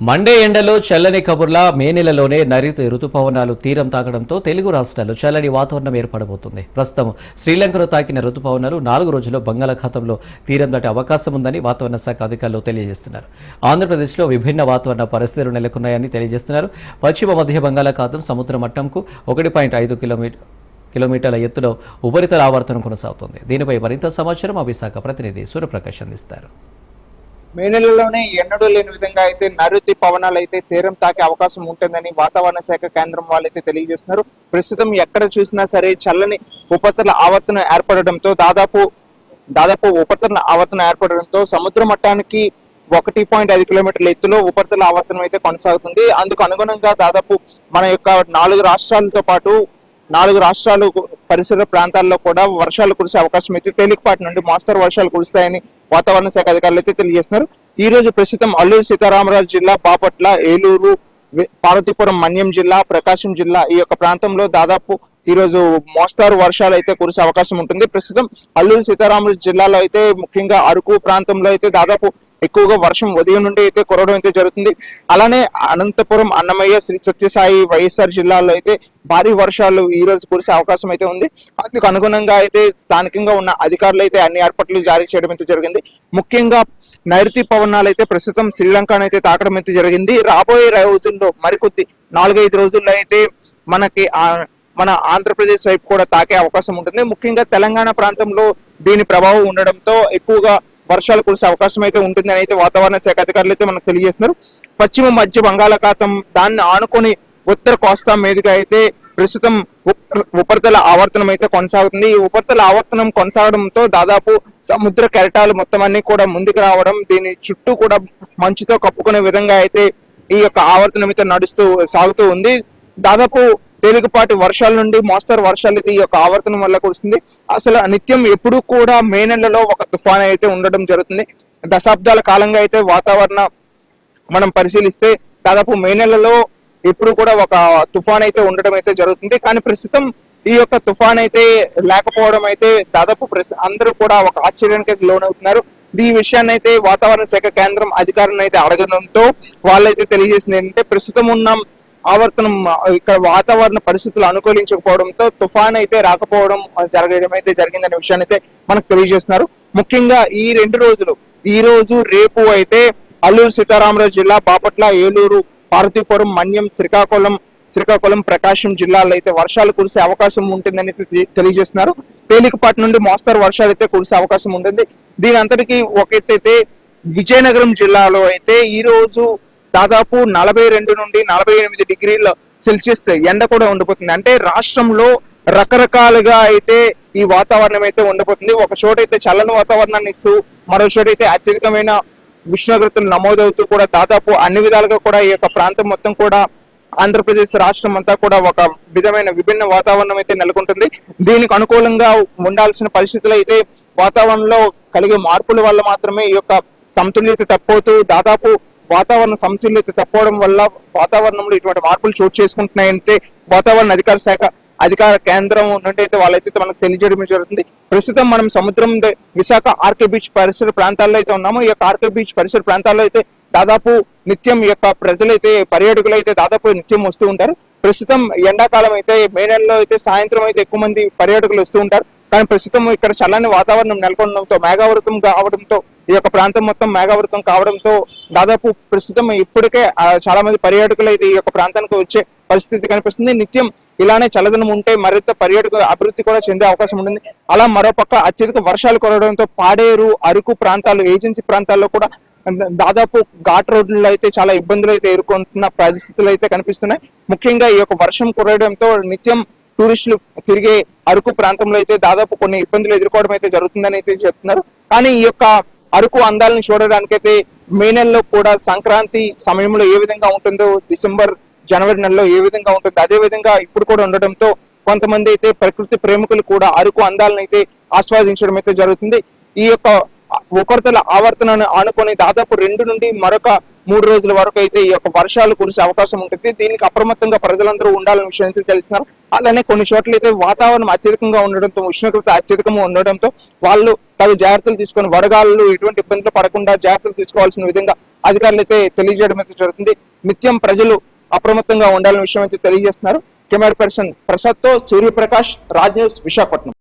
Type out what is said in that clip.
Monday ఎండలో చల్లని కబుర్ల మే నెలలోనే నైరుతి రుతుపవనాలు తీరం తాకడంతో తెలుగు రాష్ట్రాల్లో చల్లని వాతావరణం ఏర్పడబోతుంది. ప్రస్తుతం శ్రీలంకలో తాకిన రుతుపవనాలు 4 రోజుల్లో బంగాళాఖాతంలో తీరం దాటే అవకాశం ఉందని వాతావరణ శాఖ అధికారులు తెలియజేస్తున్నారు. ఆంధ్రప్రదేశ్లో విభిన్న వాతావరణ పరిస్థితులు నెలకొన్నాయని తెలియజేస్తున్నారు. పశ్చిమ మధ్య బంగాళాఖాతం సముద్ర మట్టంకు 1.5 కిలోమీటర్ల ఎత్తులో ఉపరితల ఆవర్తనం కొనసాగుతోంది. దీనిపై మరింత సమాచారం మా విశాఖ ప్రతినిధి సూర్యప్రకాష్ అందిస్తారు. మే నెలలోనే ఎన్నడూ లేని విధంగా అయితే నైరుతి పవనాలు అయితే తీరం తాకే అవకాశం ఉంటుందని వాతావరణ శాఖ కేంద్రం వాళ్ళు అయితే తెలియజేస్తున్నారు. ప్రస్తుతం ఎక్కడ చూసినా సరే చల్లని ఉపరితల ఆవర్తనం ఏర్పడడంతో దాదాపు ఉపరితల ఆవర్తనం ఏర్పడడంతో సముద్ర మట్టానికి 1.5 కిలోమీటర్ల ఎత్తులో ఉపరితల ఆవర్తనం అయితే కొనసాగుతుంది. అందుకు అనుగుణంగా దాదాపు మన యొక్క 4 రాష్ట్రాలతో పాటు 4 రాష్ట్రాలు పరిసర ప్రాంతాల్లో కూడా వర్షాలు కురిసే అవకాశం అయితే తేలికపాటి నుండి మోస్తరు వర్షాలు కురుస్తాయని వాతావరణ శాఖ అధికారులు అయితే తెలియజేస్తున్నారు. ఈ రోజు ప్రస్తుతం అల్లూరు సీతారామరాజు జిల్లా, బాపట్ల, ఏలూరు, పార్వతీపురం, మన్యం జిల్లా, ప్రకాశం జిల్లా ఈ యొక్క ప్రాంతంలో దాదాపు ఈ రోజు మోస్తారు వర్షాలు అయితే కురిసే అవకాశం ఉంటుంది. ప్రస్తుతం అల్లూరు సీతారామరాజు జిల్లాలో అయితే ముఖ్యంగా అరకు ప్రాంతంలో అయితే దాదాపు ఎక్కువగా వర్షం ఉదయం నుండి అయితే కురవడం అయితే జరుగుతుంది. అలానే అనంతపురం, అన్నమయ్య, శ్రీ సత్యసాయి, వైఎస్ఆర్ జిల్లాలో అయితే భారీ వర్షాలు ఈ రోజు కురిసే అవకాశం అయితే ఉంది. అందుకు అనుగుణంగా అయితే స్థానికంగా ఉన్న అధికారులు అయితే అన్ని ఏర్పాట్లు జారీ చేయడం అయితే జరిగింది. ముఖ్యంగా నైరుతి పవనాలు అయితే ప్రస్తుతం శ్రీలంకను అయితే తాకడం అయితే జరిగింది. రాబోయే రోజుల్లో మరికొద్ది 4-5 రోజుల్లో అయితే మన ఆంధ్రప్రదేశ్ వైపు కూడా తాకే అవకాశం ఉంటుంది. ముఖ్యంగా తెలంగాణ ప్రాంతంలో దీని ప్రభావం ఉండడంతో ఎక్కువగా వర్షాలు కురిసే అవకాశం అయితే ఉంటుందని అయితే వాతావరణ శాఖ అధికారులు అయితే మనకు తెలియజేస్తున్నారు. పశ్చిమ మధ్య బంగాళాఖాతం దాన్ని ఆనుకొని ఉత్తర కోస్తా మీదుగా అయితే ప్రస్తుతం ఉపరితల ఆవర్తనం అయితే కొనసాగుతుంది. ఈ ఉపరితల ఆవర్తనం కొనసాగడంతో దాదాపు సముద్ర కెరటాలు మొత్తం అన్ని కూడా ముందుకు రావడం, దీని చుట్టూ కూడా మంచుతో కప్పుకునే విధంగా అయితే ఈ యొక్క ఆవర్తనం అయితే సాగుతూ ఉంది. దాదాపు తేలికపాటి వర్షాల నుండి మోస్తరు వర్షాలు అయితే ఈ యొక్క ఆవర్తనం వల్ల కురుస్తుంది. అసలు నిత్యం ఎప్పుడు కూడా మే నెలలో ఒక తుఫాన్ అయితే ఉండడం జరుగుతుంది. దశాబ్దాల కాలంగా అయితే వాతావరణం మనం పరిశీలిస్తే దాదాపు మే నెలలో ఎప్పుడు కూడా ఒక తుఫాన్ అయితే ఉండడం అయితే జరుగుతుంది. కానీ ప్రస్తుతం ఈ యొక్క తుఫాన్ అయితే లేకపోవడం అయితే దాదాపు అందరూ కూడా ఒక ఆశ్చర్యానికి లోనవుతున్నారు. ఈ విషయాన్ని అయితే వాతావరణ శాఖ కేంద్రం అధికారులను అయితే అడగడంతో వాళ్ళైతే తెలియజేసింది ఏంటంటే ప్రస్తుతం ఉన్న ఆవర్తనం ఇక్కడ వాతావరణ పరిస్థితులు అనుకూలించకపోవడంతో తుఫాన్ అయితే రాకపోవడం జరగడం అయితే జరిగిందనే విషయాన్ని అయితే మనకు తెలియజేస్తున్నారు. ముఖ్యంగా ఈ 2 రోజులు, ఈ రోజు రేపు అయితే అల్లూరు సీతారామరాజు జిల్లా, బాపట్ల, ఏలూరు, పార్వతీపురం, మన్యం, శ్రీకాకుళం, ప్రకాశం జిల్లాలో అయితే వర్షాలు కురిసే అవకాశం ఉంటుందని తెలియజేస్తున్నారు. తేలికపాటి నుండి మోస్తరు వర్షాలు అయితే కురిసే అవకాశం ఉంటుంది. దీని అంతటికీ ఒక ఎత్తైతే విజయనగరం జిల్లాలో అయితే ఈ రోజు దాదాపు 42 నుండి 48 డిగ్రీల సెల్సియస్ ఎండ కూడా ఉండిపోతుంది. అంటే రాష్ట్రంలో రకరకాలుగా అయితే ఈ వాతావరణం అయితే ఉండిపోతుంది. ఒక చోట అయితే చల్లని వాతావరణాన్ని ఇస్తూ, మరో చోట అయితే అత్యధికమైన ఉష్ణోగ్రతలు నమోదవుతూ కూడా దాదాపు అన్ని విధాలుగా కూడా ఈ యొక్క ప్రాంతం మొత్తం కూడా ఆంధ్రప్రదేశ్ రాష్ట్రం అంతా కూడా ఒక విభిన్న వాతావరణం అయితే నెలకొంటుంది. దీనికి అనుకూలంగా ఉండాల్సిన పరిస్థితులు అయితే వాతావరణంలో కలిగే మార్పుల వల్ల మాత్రమే ఈ యొక్క సమతుల్యత తప్పవుతూ దాదాపు వాతావరణ సమతుల్యత తప్పవడం వల్ల వాతావరణంలో ఇటువంటి మార్పులు చోటు చేసుకుంటున్నాయంటే వాతావరణ అధికార కేంద్రం నుండి అయితే వాళ్ళైతే మనకు తెలియజేయడం జరుగుతుంది. ప్రస్తుతం మనం సముద్రం విశాఖ ఆర్కే బీచ్ పరిసర ప్రాంతాల్లో అయితే ఉన్నాము. ఈ యొక్క ఆర్కే బీచ్ పరిసర ప్రాంతాల్లో అయితే దాదాపు నిత్యం ఈ యొక్క ప్రజలైతే, పర్యాటకులు అయితే దాదాపు నిత్యం వస్తూ ఉంటారు. ప్రస్తుతం ఎండాకాలం అయితే మే నెలలో అయితే సాయంత్రం అయితే ఎక్కువ మంది పర్యాటకులు వస్తూ ఉంటారు. కానీ ప్రస్తుతం ఇక్కడ చల్లని వాతావరణం నెలకొనడంతో, మేఘావృతం కావడంతో, ఈ యొక్క ప్రాంతం మొత్తం మేఘావృతం కావడంతో దాదాపు ప్రస్తుతం ఇప్పటికే చాలా మంది పర్యాటకులు అయితే ఈ యొక్క ప్రాంతానికి వచ్చే పరిస్థితి కనిపిస్తుంది. నిత్యం ఇలానే చల్లదనం ఉంటే మరింత పర్యాటక అభివృద్ధి కూడా చెందే అవకాశం ఉంటుంది. అలా మరోపక్క అత్యధిక వర్షాలు కురవడంతో పాడేరు, అరకు ప్రాంతాలు, ఏజెన్సీ ప్రాంతాల్లో కూడా దాదాపు ఘాట్ రోడ్లలో అయితే చాలా ఇబ్బందులు అయితే ఎదుర్కొంటున్న పరిస్థితులు అయితే కనిపిస్తున్నాయి. ముఖ్యంగా ఈ యొక్క వర్షం కురవడంతో నిత్యం టూరిస్టులు తిరిగే అరకు ప్రాంతంలో అయితే దాదాపు కొన్ని ఇబ్బందులు ఎదుర్కోవడం అయితే జరుగుతుందని అయితే చెప్తున్నారు. కానీ ఈ యొక్క అరకు అందాలను చూడడానికైతే మే నెలలో కూడా సంక్రాంతి సమయంలో ఏ విధంగా ఉంటుందో, డిసెంబర్, జనవరి నెలలో ఏ విధంగా ఉంటుందో అదే విధంగా ఇప్పుడు కూడా ఉండడంతో కొంతమంది అయితే ప్రకృతి ప్రేమికులు కూడా అరకు అందాలను అయితే ఆస్వాదించడం అయితే జరుగుతుంది. ఈ యొక్క ఉపరితల ఆవర్తనాన్ని ఆనుకొని దాదాపు 2 నుండి మరొక 3 రోజుల వరకు అయితే ఈ యొక్క వర్షాలు కురిసే అవకాశం ఉంటుంది. దీనికి అప్రమత్తంగా ప్రజలందరూ ఉండాలనే విషయం అయితే తెలుస్తున్నారు. అలానే కొన్ని చోట్ల అయితే వాతావరణం అత్యధికంగా ఉండడంతో, ఉష్ణోగ్రత అత్యధికంగా ఉండడంతో వాళ్ళు తగు జాగ్రత్తలు తీసుకొని వడగాళ్ళు ఎటువంటి ఇబ్బందులు పడకుండా జాగ్రత్తలు తీసుకోవాల్సిన విధంగా అధికారులు అయితే తెలియజేయడం అయితే జరుగుతుంది. నిత్యం ప్రజలు అప్రమత్తంగా ఉండాలనే విషయం అయితే తెలియజేస్తున్నారు. కెమెరా పర్సన్ ప్రసాద్ తో సూర్యప్రకాష్, రాజ్ న్యూస్, విశాఖపట్నం.